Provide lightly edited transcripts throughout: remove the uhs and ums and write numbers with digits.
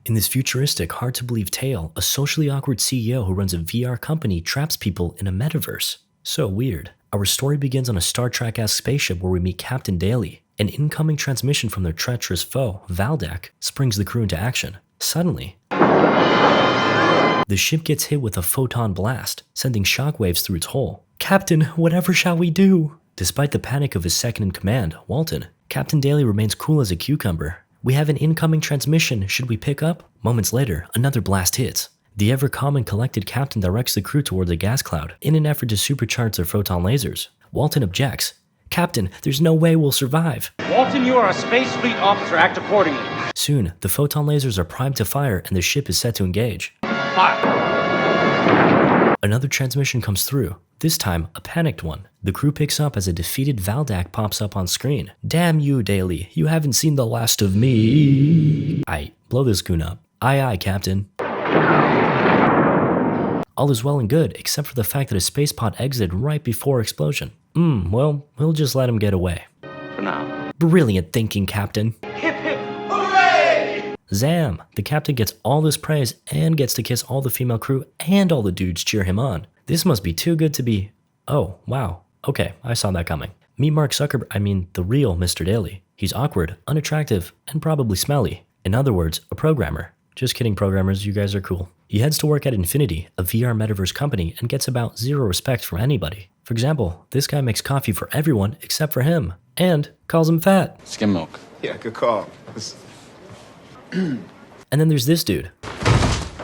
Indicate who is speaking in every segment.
Speaker 1: In this futuristic, hard-to-believe tale, a socially awkward CEO who runs a VR company traps people in a metaverse. So weird. Our story begins on a Star Trek-esque spaceship where we meet Captain Daly. An incoming transmission from their treacherous foe, Valdak, springs the crew into action. Suddenly, the ship gets hit with a photon blast, sending shockwaves through its hull. Captain, whatever shall we do? Despite the panic of his second-in-command, Walton, Captain Daly remains cool as a cucumber. We have an incoming transmission, should we pick up? Moments later, another blast hits. The ever-calm and collected captain directs the crew towards a gas cloud in an effort to supercharge their photon lasers. Walton objects. Captain, there's no way we'll survive.
Speaker 2: Walton, you are a space fleet officer. Act accordingly.
Speaker 1: Soon, the photon lasers are primed to fire and the ship is set to engage.
Speaker 2: Fire.
Speaker 1: Another transmission comes through, this time a panicked one. The crew picks up as a defeated Valdak pops up on screen. Damn you, Daly, you haven't seen the last of me. Aight, blow this goon up. Aye aye, Captain. All is well and good, except for the fact that a space pod exited right before explosion. Well, we'll just let him get away.
Speaker 2: For now.
Speaker 1: Brilliant thinking, Captain.
Speaker 2: Hip hip, hooray!
Speaker 1: Zam! The captain gets all this praise and gets to kiss all the female crew and all the dudes cheer him on. This must be too good to be... Oh, wow. Okay, I saw that coming. Meet Mark Zuckerberg, the real Mr. Daly. He's awkward, unattractive, and probably smelly. In other words, a programmer. Just kidding, programmers, you guys are cool. He heads to work at Infinity, a VR metaverse company, and gets about zero respect from anybody. For example, this guy makes coffee for everyone except for him, and calls him fat.
Speaker 3: Skim milk.
Speaker 4: Yeah, good call.
Speaker 1: And then there's this dude.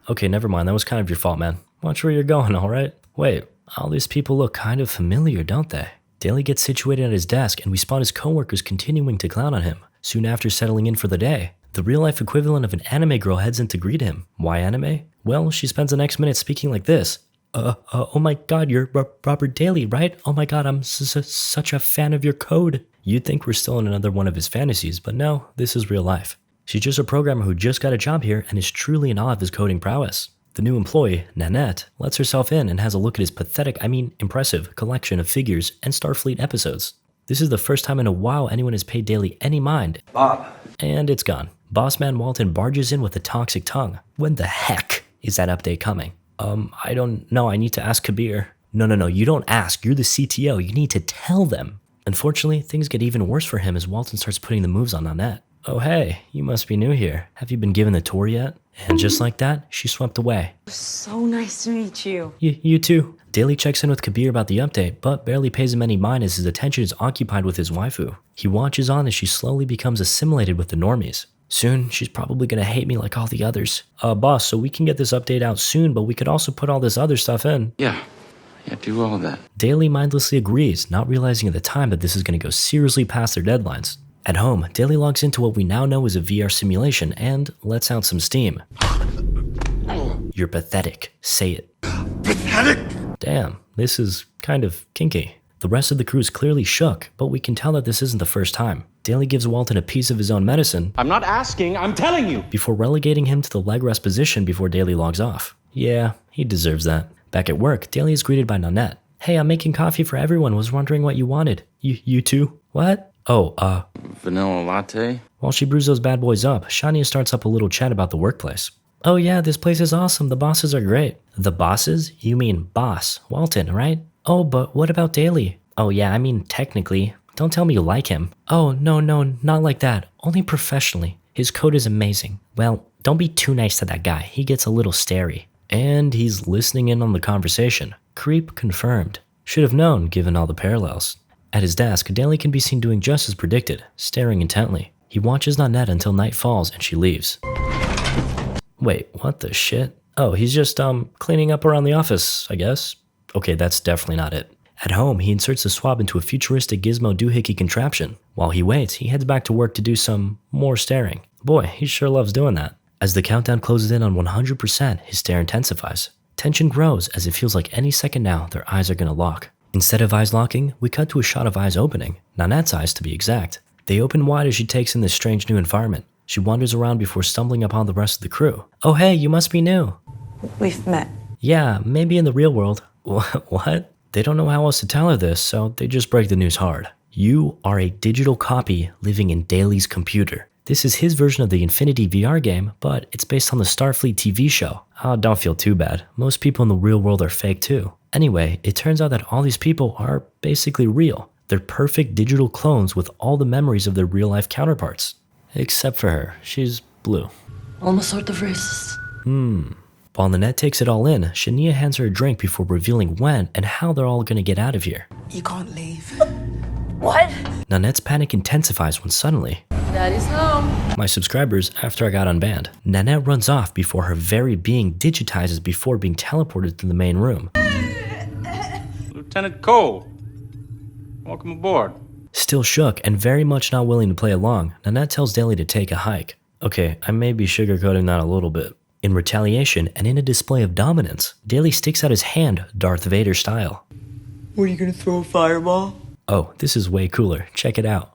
Speaker 1: Okay, never mind, that was kind of your fault, man. Watch where you're going, alright? Wait, all these people look kind of familiar, don't they? Daly gets situated at his desk, and we spot his coworkers continuing to clown on him. Soon after settling in for the day, the real-life equivalent of an anime girl heads in to greet him. Why anime? Well, she spends the next minute speaking like this. Oh my god, you're Robert Daly, right? Oh my god, I'm such a fan of your code. You'd think we're still in another one of his fantasies, but no, this is real life. She's just a programmer who just got a job here and is truly in awe of his coding prowess. The new employee, Nanette, lets herself in and has a look at his pathetic, impressive collection of figures and Starfleet episodes. This is the first time in a while anyone has paid Daly any mind.
Speaker 2: Bob.
Speaker 1: And it's gone. Bossman Walton barges in with a toxic tongue. When the heck is that update coming? I don't know, I need to ask Kabir. No, you don't ask, you're the CTO, you need to tell them. Unfortunately, things get even worse for him as Walton starts putting the moves on Nanette. Oh hey, you must be new here. Have you been given the tour yet? And just like that, she swept away.
Speaker 5: So nice to meet you.
Speaker 1: You too. Daly checks in with Kabir about the update, but barely pays him any mind as his attention is occupied with his waifu. He watches on as she slowly becomes assimilated with the normies. Soon, she's probably gonna hate me like all the others. Boss, so we can get this update out soon, but we could also put all this other stuff in.
Speaker 3: Yeah, do all that.
Speaker 1: Daly mindlessly agrees, not realizing at the time that this is gonna go seriously past their deadlines. At home, Daly logs into what we now know is a VR simulation and lets out some steam. You're pathetic. Say it.
Speaker 4: Pathetic?
Speaker 1: Damn, this is kind of kinky. The rest of the crew is clearly shook, but we can tell that this isn't the first time. Daly gives Walton a piece of his own medicine.
Speaker 2: I'm not asking, I'm telling you.
Speaker 1: Before relegating him to the leg rest position before Daly logs off. Yeah, he deserves that. Back at work, Daly is greeted by Nanette. Hey, I'm making coffee for everyone. Was wondering what you wanted. You too? What? Oh,
Speaker 3: vanilla latte?
Speaker 1: While she brews those bad boys up, Shania starts up a little chat about the workplace. Oh yeah, this place is awesome. The bosses are great. The bosses? You mean boss, Walton, right? Oh, but what about Daly? Oh yeah, technically. Don't tell me you like him. Oh, no, not like that. Only professionally. His code is amazing. Well, don't be too nice to that guy. He gets a little starey. And he's listening in on the conversation. Creep confirmed. Should have known, given all the parallels. At his desk, Daly can be seen doing just as predicted, staring intently. He watches Nanette until night falls and she leaves. Wait, what the shit? Oh, he's just, cleaning up around the office, I guess. Okay, that's definitely not it. At home, he inserts the swab into a futuristic gizmo doohickey contraption. While he waits, he heads back to work to do some more staring. Boy, he sure loves doing that. As the countdown closes in on 100%, his stare intensifies. Tension grows as it feels like any second now their eyes are gonna lock. Instead of eyes locking, we cut to a shot of eyes opening, Nanette's eyes to be exact. They open wide as she takes in this strange new environment. She wanders around before stumbling upon the rest of the crew. Oh hey, you must be new.
Speaker 5: We've met.
Speaker 1: Yeah, maybe in the real world. What? They don't know how else to tell her this, so they just break the news hard. You are a digital copy living in Daly's computer. This is his version of the Infinity VR game, but it's based on the Starfleet TV show. Oh, don't feel too bad. Most people in the real world are fake too. Anyway, it turns out that all these people are basically real. They're perfect digital clones with all the memories of their real-life counterparts. Except for her. She's blue.
Speaker 5: Almost sort of racist.
Speaker 1: While Nanette takes it all in, Shania hands her a drink before revealing when and how they're all gonna get out of here.
Speaker 4: You can't leave.
Speaker 5: What?
Speaker 1: Nanette's panic intensifies when suddenly,
Speaker 5: Daddy's home.
Speaker 1: my subscribers after I got unbanned. Nanette runs off before her very being digitizes before being teleported to the main room.
Speaker 2: Lieutenant Cole, welcome aboard.
Speaker 1: Still shook and very much not willing to play along, Nanette tells Daly to take a hike. Okay, I may be sugarcoating that a little bit. In retaliation and in a display of dominance, Daly sticks out his hand, Darth Vader style.
Speaker 4: What, are you gonna throw a fireball?
Speaker 1: Oh, this is way cooler. Check it out.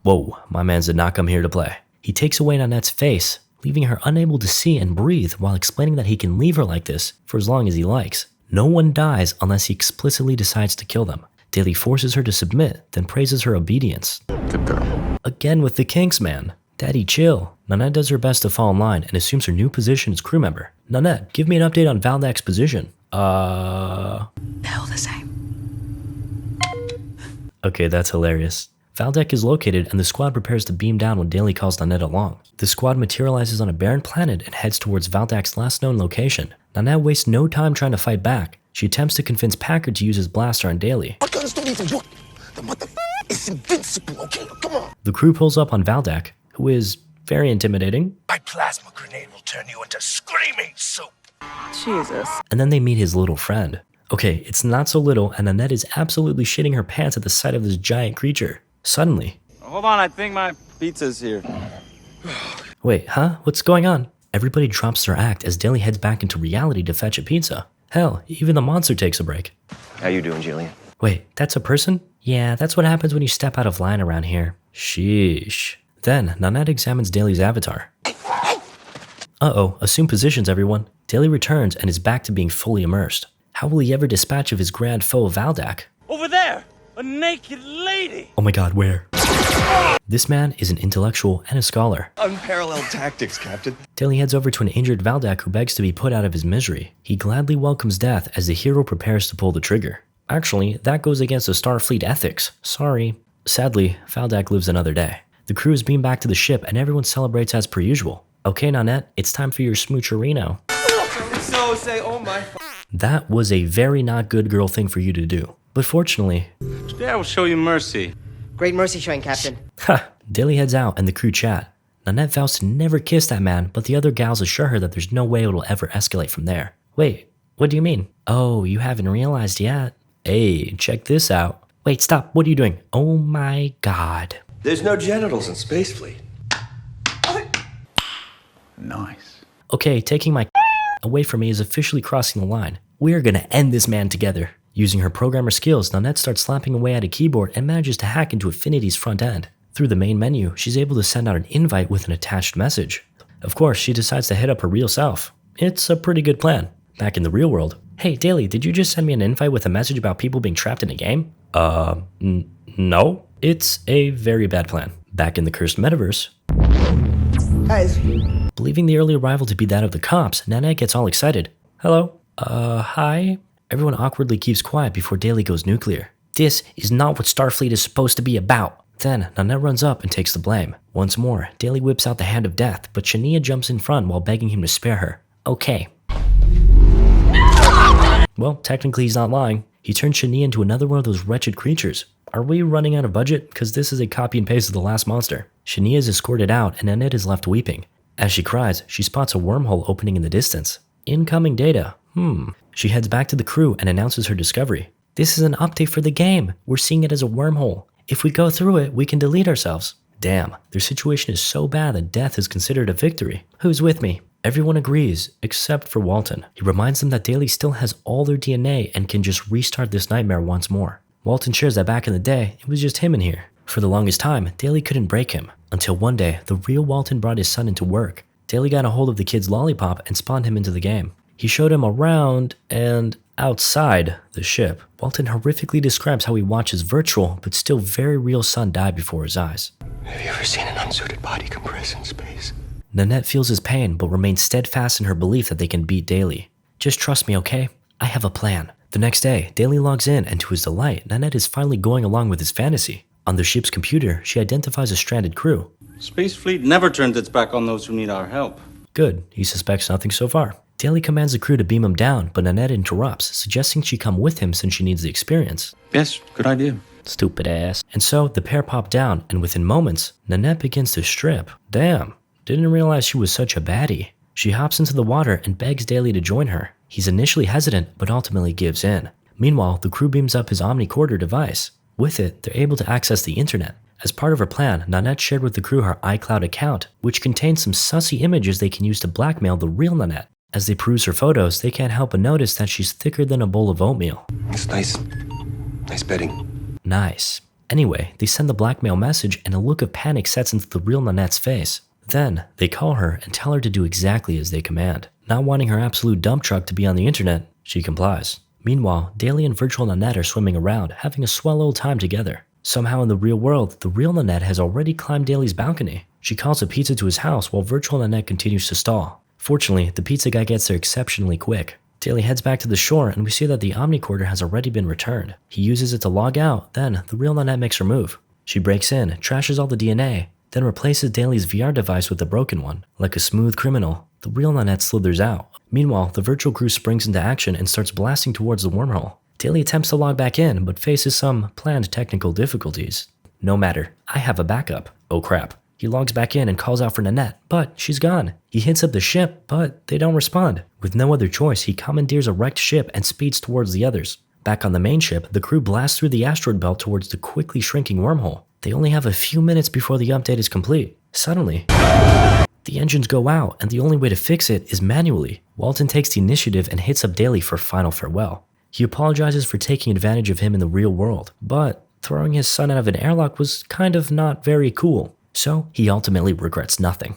Speaker 1: Whoa, my man did not come here to play. He takes away Nanette's face, leaving her unable to see and breathe while explaining that he can leave her like this for as long as he likes. No one dies unless he explicitly decides to kill them. Daly forces her to submit, then praises her obedience.
Speaker 3: Good girl.
Speaker 1: Again with the kinks, man. Daddy, chill. Nanette does her best to fall in line and assumes her new position as crew member. Nanette, give me an update on Valdak's position.
Speaker 4: They're all the same.
Speaker 1: Okay, that's hilarious. Valdak is located and the squad prepares to beam down when Daly calls Nanette along. The squad materializes on a barren planet and heads towards Valdak's last known location. Nanette wastes no time trying to fight back. She attempts to convince Packard to use his blaster on Daly.
Speaker 6: Our guns don't even work. The motherfucker is invincible, okay? Come on.
Speaker 1: The crew pulls up on Valdak, who is very intimidating,
Speaker 6: My plasma grenade will turn you into screaming soup.
Speaker 5: Jesus.
Speaker 1: and then they meet his little friend. Okay, it's not so little, and Nanette is absolutely shitting her pants at the sight of this giant creature. Suddenly,
Speaker 2: Hold on, I think my pizza's here.
Speaker 1: wait, huh? What's going on? Everybody drops their act as Daly heads back into reality to fetch a pizza. Hell, even the monster takes a break.
Speaker 7: How you doing, Jillian?
Speaker 1: Wait, that's a person? Yeah, that's what happens when you step out of line around here. Sheesh. Then, Nanette examines Daly's avatar. Uh-oh, assume positions, everyone. Daly returns and is back to being fully immersed. How will he ever dispatch of his grand foe, Valdak?
Speaker 2: Over there, a naked lady.
Speaker 1: Oh my god, where? This man is an intellectual and a scholar.
Speaker 7: Unparalleled tactics, Captain.
Speaker 1: Daly heads over to an injured Valdak who begs to be put out of his misery. He gladly welcomes death as the hero prepares to pull the trigger. Actually, that goes against the Starfleet ethics. Sorry. Sadly, Valdak lives another day. The crew is beamed back to the ship and everyone celebrates as per usual. Okay, Nanette, it's time for your smoocherino.
Speaker 7: So say, oh my.
Speaker 1: That was a very not good girl thing for you to do. But fortunately,
Speaker 2: Today I will show you mercy.
Speaker 4: Great mercy showing, Captain.
Speaker 1: ha, Daly heads out and the crew chat. Nanette vows to never kiss that man, but the other gals assure her that there's no way it'll ever escalate from there. Wait, what do you mean? Oh, you haven't realized yet. Hey, check this out. Wait, stop, what are you doing? Oh my god.
Speaker 7: There's no genitals in Space Fleet.
Speaker 3: Nice.
Speaker 1: Okay, taking my away from me is officially crossing the line. We're gonna end this man together. Using her programmer skills, Nanette starts slapping away at a keyboard and manages to hack into Affinity's front end. Through the main menu, she's able to send out an invite with an attached message. Of course, she decides to hit up her real self. It's a pretty good plan. Back in the real world, hey Daly, did you just send me an invite with a message about people being trapped in a game? No. It's a very bad plan. Back in the cursed metaverse,
Speaker 4: Guys,
Speaker 1: believing the early arrival to be that of the cops, Nanette gets all excited. Hello? Hi? Everyone awkwardly keeps quiet before Daly goes nuclear. This is not what Starfleet is supposed to be about. Then, Nanette runs up and takes the blame. Once more, Daly whips out the hand of death, but Shania jumps in front while begging him to spare her. Okay. Well, technically he's not lying. He turns Shania into another one of those wretched creatures. Are we running out of budget? Because this is a copy and paste of the last monster. Shania is escorted out and Nanette is left weeping. As she cries, she spots a wormhole opening in the distance. Incoming data. She heads back to the crew and announces her discovery. This is an update for the game. We're seeing it as a wormhole. If we go through it, we can delete ourselves. Damn, their situation is so bad that death is considered a victory. Who's with me? Everyone agrees, except for Walton. He reminds them that Daly still has all their DNA and can just restart this nightmare once more. Walton shares that back in the day, it was just him in here. For the longest time, Daly couldn't break him. Until one day, the real Walton brought his son into work. Daly got a hold of the kid's lollipop and spawned him into the game. He showed him around and outside the ship. Walton horrifically describes how he watched his virtual but still very real son die before his eyes.
Speaker 7: Have you ever seen an unsuited body compress in space?
Speaker 1: Nanette feels his pain but remains steadfast in her belief that they can beat Daly. Just trust me, okay? I have a plan. The next day, Daly logs in, and to his delight, Nanette is finally going along with his fantasy. On the ship's computer, she identifies a stranded crew.
Speaker 2: Space Fleet never turns its back on those who need our help.
Speaker 1: Good, he suspects nothing so far. Daly commands the crew to beam him down, but Nanette interrupts, suggesting she come with him since she needs the experience.
Speaker 2: Yes, good idea.
Speaker 1: Stupid ass. And so, the pair pop down, and within moments, Nanette begins to strip. Damn, didn't realize she was such a baddie. She hops into the water and begs Daly to join her. He's initially hesitant, but ultimately gives in. Meanwhile, the crew beams up his omnicorder device. With it, they're able to access the internet. As part of her plan, Nanette shared with the crew her iCloud account, which contains some sussy images they can use to blackmail the real Nanette. As they peruse her photos, they can't help but notice that she's thicker than a bowl of oatmeal.
Speaker 7: It's nice. Nice bedding.
Speaker 1: Nice. Anyway, they send the blackmail message and a look of panic sets into the real Nanette's face. Then, they call her and tell her to do exactly as they command. Not wanting her absolute dump truck to be on the internet, she complies. Meanwhile, Daly and virtual Nanette are swimming around, having a swell old time together. Somehow in the real world, the real Nanette has already climbed Daly's balcony. She calls a pizza to his house while virtual Nanette continues to stall. Fortunately, the pizza guy gets there exceptionally quick. Daly heads back to the shore and we see that the omnicorder has already been returned. He uses it to log out, then the real Nanette makes her move. She breaks in, trashes all the DNA, then replaces Daly's VR device with a broken one. Like a smooth criminal, the real Nanette slithers out. Meanwhile, the virtual crew springs into action and starts blasting towards the wormhole. Daly attempts to log back in, but faces some planned technical difficulties. No matter, I have a backup. Oh crap. He logs back in and calls out for Nanette, but she's gone. He hits up the ship, but they don't respond. With no other choice, he commandeers a wrecked ship and speeds towards the others. Back on the main ship, the crew blasts through the asteroid belt towards the quickly shrinking wormhole. They only have a few minutes before the update is complete. Suddenly, the engines go out, and the only way to fix it is manually. Walton takes the initiative and hits up Daly for final farewell. He apologizes for taking advantage of him in the real world, but throwing his son out of an airlock was kind of not very cool. So, he ultimately regrets nothing.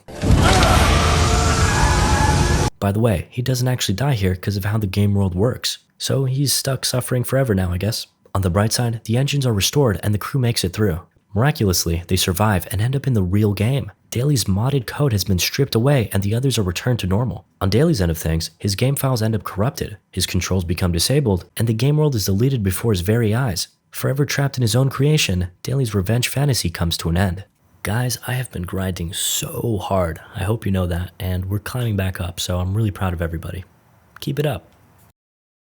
Speaker 1: By the way, he doesn't actually die here because of how the game world works. So, he's stuck suffering forever now, I guess. On the bright side, the engines are restored and the crew makes it through. Miraculously, they survive and end up in the real game. Daly's modded code has been stripped away and the others are returned to normal. On Daly's end of things, his game files end up corrupted, his controls become disabled, and the game world is deleted before his very eyes. Forever trapped in his own creation, Daly's revenge fantasy comes to an end. Guys, I have been grinding so hard. I hope you know that, and we're climbing back up, so I'm really proud of everybody. Keep it up.